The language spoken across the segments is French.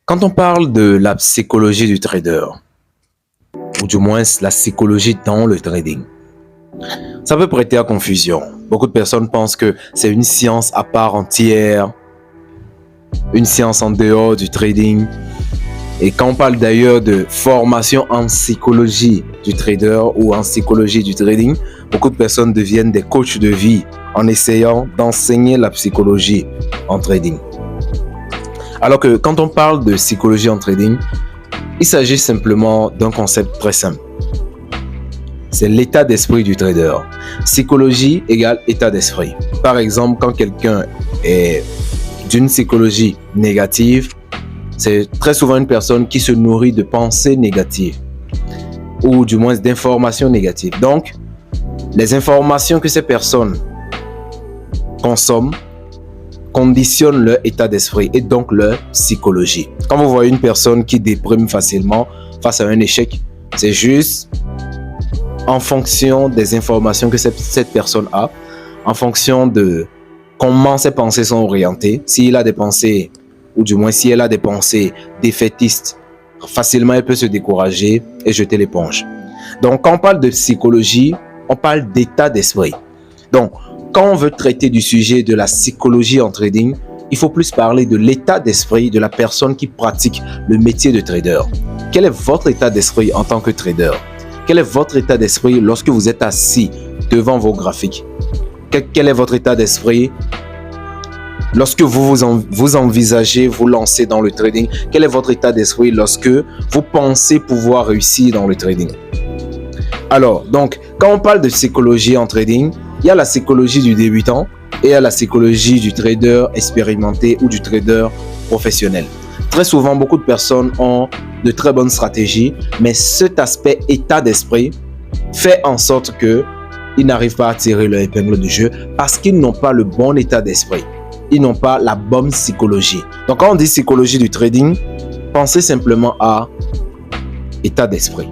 Quand on parle de la psychologie du trader, ou du moins la psychologie dans le trading, ça peut prêter à confusion. Beaucoup de personnes pensent que c'est une science à part entière, une science en dehors du trading. Et quand on parle d'ailleurs de formation en psychologie du trader ou en psychologie du trading, beaucoup de personnes deviennent des coachs de vie en essayant d'enseigner la psychologie en trading. Alors que quand on parle de psychologie en trading, il s'agit simplement d'un concept très simple. C'est l'état d'esprit du trader. Psychologie égale état d'esprit. Par exemple, quand quelqu'un est d'une psychologie négative, c'est très souvent une personne qui se nourrit de pensées négatives ou du moins d'informations négatives. Donc, les informations que ces personnes consomment conditionnent leur état d'esprit et donc leur psychologie. Quand vous voyez une personne qui déprime facilement face à un échec, c'est juste en fonction des informations que cette personne a, en fonction de comment ses pensées sont orientées. S'il a des pensées, ou du moins si elle a des pensées défaitistes, facilement elle peut se décourager et jeter l'éponge. Donc quand on parle de psychologie, on parle d'état d'esprit. Donc quand on veut traiter du sujet de la psychologie en trading, il faut plus parler de l'état d'esprit de la personne qui pratique le métier de trader. Quel est votre état d'esprit en tant que trader? Quel est votre état d'esprit lorsque vous êtes assis devant vos graphiques? Quel est votre état d'esprit lorsque vous envisagez vous lancer dans le trading? Quel est votre état d'esprit lorsque vous pensez pouvoir réussir dans le trading? Alors, donc, quand on parle de psychologie en trading, il y a la psychologie du débutant et il y a la psychologie du trader expérimenté ou du trader professionnel. Très souvent, beaucoup de personnes ont de très bonnes stratégies, mais cet aspect état d'esprit fait en sorte qu'ils n'arrivent pas à tirer leur épingle du jeu parce qu'ils n'ont pas le bon état d'esprit. Ils n'ont pas la bonne psychologie. Donc, quand on dit psychologie du trading, pensez simplement à état d'esprit.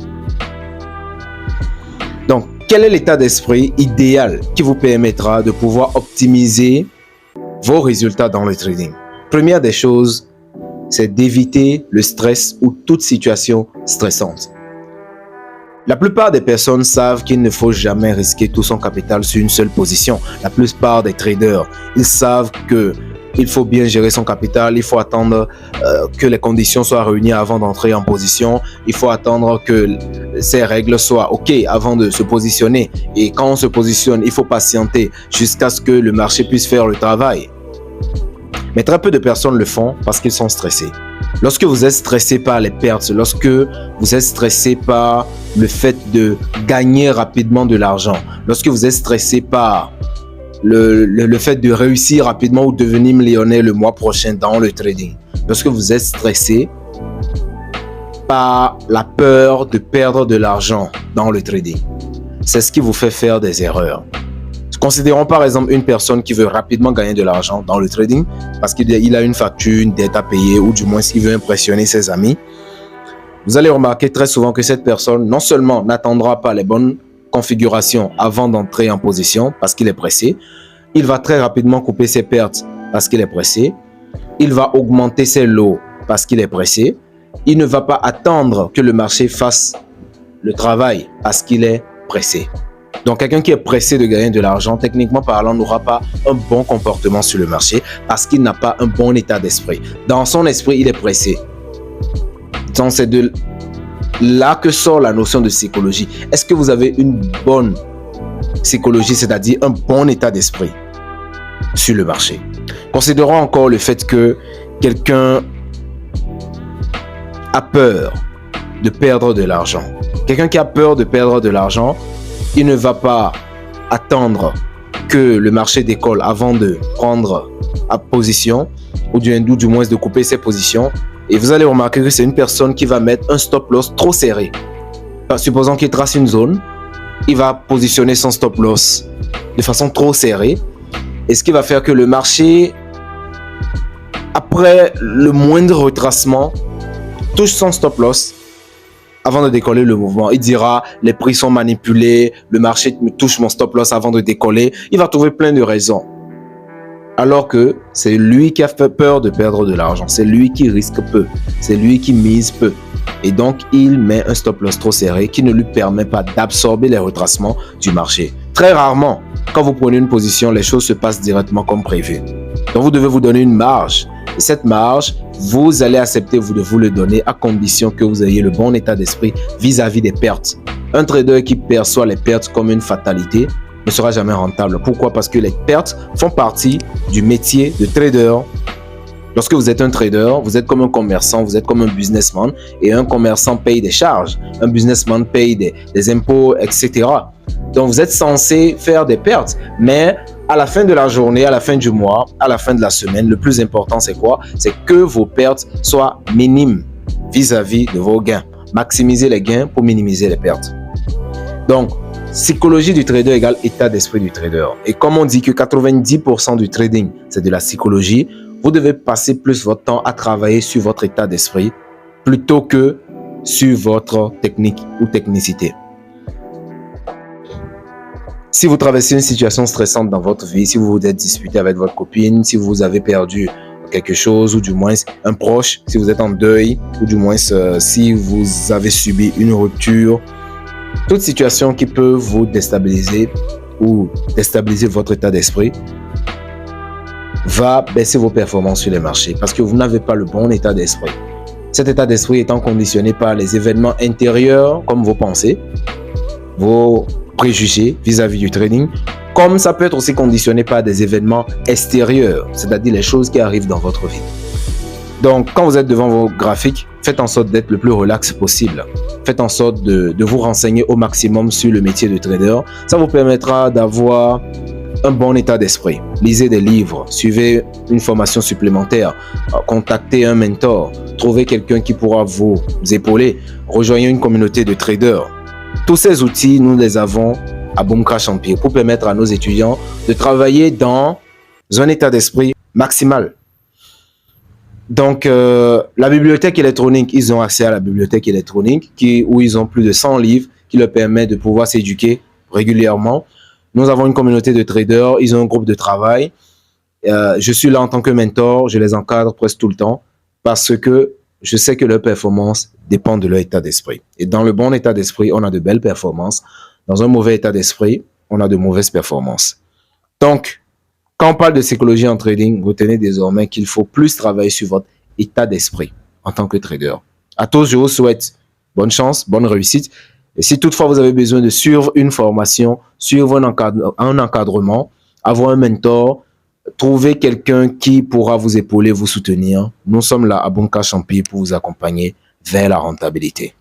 Donc, quel est l'état d'esprit idéal qui vous permettra de pouvoir optimiser vos résultats dans le trading? Première des choses, c'est d'éviter le stress ou toute situation stressante. La plupart des personnes savent qu'il ne faut jamais risquer tout son capital sur une seule position. La plupart des traders, ils savent qu'il faut bien gérer son capital, il faut attendre que les conditions soient réunies avant d'entrer en position, il faut attendre que ces règles soient OK avant de se positionner. Et quand on se positionne, il faut patienter jusqu'à ce que le marché puisse faire le travail. Mais très peu de personnes le font parce qu'ils sont stressés. Lorsque vous êtes stressé par les pertes, lorsque vous êtes stressé par le fait de gagner rapidement de l'argent, lorsque vous êtes stressé par le fait de réussir rapidement ou devenir millionnaire le mois prochain dans le trading, lorsque vous êtes stressé par la peur de perdre de l'argent dans le trading, c'est ce qui vous fait faire des erreurs. Considérons par exemple une personne qui veut rapidement gagner de l'argent dans le trading parce qu'il a une facture, une dette à payer ou du moins il veut impressionner ses amis. Vous allez remarquer très souvent que cette personne non seulement n'attendra pas les bonnes configurations avant d'entrer en position parce qu'il est pressé, il va très rapidement couper ses pertes parce qu'il est pressé, il va augmenter ses lots parce qu'il est pressé, il ne va pas attendre que le marché fasse le travail parce qu'il est pressé. Donc, quelqu'un qui est pressé de gagner de l'argent, techniquement parlant, n'aura pas un bon comportement sur le marché parce qu'il n'a pas un bon état d'esprit. Dans son esprit, il est pressé. Donc, c'est de là que sort la notion de psychologie. Est-ce que vous avez une bonne psychologie, c'est-à-dire un bon état d'esprit sur le marché? Considérons encore le fait que quelqu'un a peur de perdre de l'argent. Quelqu'un qui a peur de perdre de l'argent, il ne va pas attendre que le marché décolle avant de prendre à position ou du moins de couper ses positions. Et vous allez remarquer que c'est une personne qui va mettre un stop loss trop serré. Supposons qu'il trace une zone, il va positionner son stop loss de façon trop serrée. Et ce qui va faire que le marché, après le moindre retracement, touche son stop loss. Avant de décoller le mouvement, il dira les prix sont manipulés, le marché me touche mon stop loss avant de décoller. Il va trouver plein de raisons. Alors que c'est lui qui a fait peur de perdre de l'argent. C'est lui qui risque peu. C'est lui qui mise peu. Et donc, il met un stop loss trop serré qui ne lui permet pas d'absorber les retracements du marché. Très rarement, quand vous prenez une position, les choses se passent directement comme prévu. Donc, vous devez vous donner une marge. Et cette marge, vous allez accepter de vous le donner à condition que vous ayez le bon état d'esprit vis-à-vis des pertes. Un trader qui perçoit les pertes comme une fatalité ne sera jamais rentable. Pourquoi? Parce que les pertes font partie du métier de trader. Lorsque vous êtes un trader, vous êtes comme un commerçant, vous êtes comme un businessman, et un commerçant paye des charges, un businessman paye des impôts, etc. Donc vous êtes censé faire des pertes, mais à la fin de la journée, à la fin du mois, à la fin de la semaine, le plus important c'est quoi? C'est que vos pertes soient minimes vis-à-vis de vos gains. Maximisez les gains pour minimiser les pertes. Donc, psychologie du trader égale état d'esprit du trader. Et comme on dit que 90% du trading, c'est de la psychologie, vous devez passer plus votre temps à travailler sur votre état d'esprit plutôt que sur votre technique ou technicité. Si vous traversez une situation stressante dans votre vie, si vous vous êtes disputé avec votre copine, si vous avez perdu quelque chose ou du moins un proche, si vous êtes en deuil ou du moins si vous avez subi une rupture, toute situation qui peut vous déstabiliser ou déstabiliser votre état d'esprit va baisser vos performances sur les marchés parce que vous n'avez pas le bon état d'esprit. Cet état d'esprit étant conditionné par les événements intérieurs comme vos pensées, vos préjugés vis-à-vis du trading, comme ça peut être aussi conditionné par des événements extérieurs, c'est-à-dire les choses qui arrivent dans votre vie. Donc, quand vous êtes devant vos graphiques, faites en sorte d'être le plus relax possible. Faites en sorte de vous renseigner au maximum sur le métier de trader. Ça vous permettra d'avoir un bon état d'esprit. Lisez des livres, suivez une formation supplémentaire, contactez un mentor, trouvez quelqu'un qui pourra vous épauler, rejoignez une communauté de traders. Tous ces outils, nous les avons à Boom Crash Empire pour permettre à nos étudiants de travailler dans un état d'esprit maximal. Donc, la bibliothèque électronique, ils ont accès à la bibliothèque électronique où ils ont plus de 100 livres qui leur permettent de pouvoir s'éduquer régulièrement. Nous avons une communauté de traders, ils ont un groupe de travail. Je suis là en tant que mentor, je les encadre presque tout le temps parce que je sais que leur performance dépend de leur état d'esprit. Et dans le bon état d'esprit, on a de belles performances. Dans un mauvais état d'esprit, on a de mauvaises performances. Donc, quand on parle de psychologie en trading, retenez désormais qu'il faut plus travailler sur votre état d'esprit en tant que trader. À tous, je vous souhaite bonne chance, bonne réussite. Et si toutefois vous avez besoin de suivre une formation, suivre un encadrement, avoir un mentor, trouver quelqu'un qui pourra vous épauler, vous soutenir, nous sommes là à Boom Crash Empire pour vous accompagner vers la rentabilité.